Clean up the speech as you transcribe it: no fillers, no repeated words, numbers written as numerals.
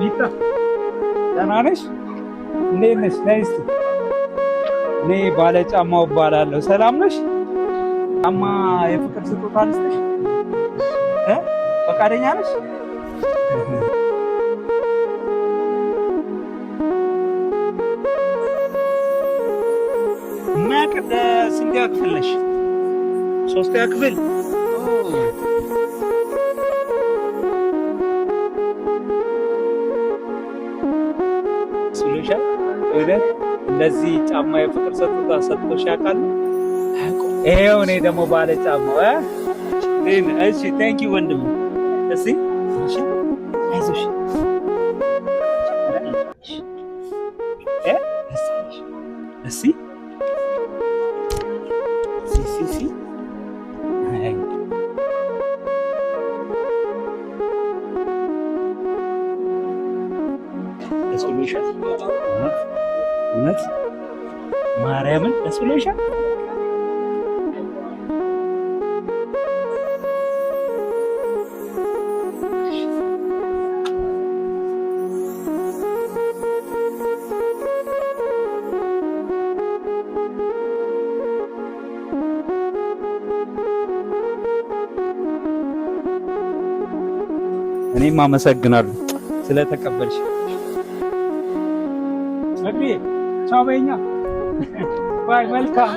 ቢታ ደህና ነሽ? እንዴት ነሽ? ነይ እስኪ። እኔ ባለ ጫማው እባላለሁ። ሰላም ነሽ? ጫማ የፍቅር ስጦታ ልስጥሽ? ፈቃደኛ ነሽ? ማቀደ ስንት ክፍል ነሽ? ሶስተኛ ክፍል። ስሉሻ እውነት እንደዚህ ጫማ የፍቅር ስጦታ ሰጥቶሽ ያውቃል? ይሄው እኔ ደግሞ ባለ ጫማው እሺ ቴንክ ዩ ወንድም። እሺ እሺ አይዞሽ እሺ ሲ ደስ ብሎሻል? እውነት ማርያምን ደስ ብሎሻል? እኔም አመሰግናለሁ ስለተቀበልሽ። ቻው በይኛ። ባይ መልካም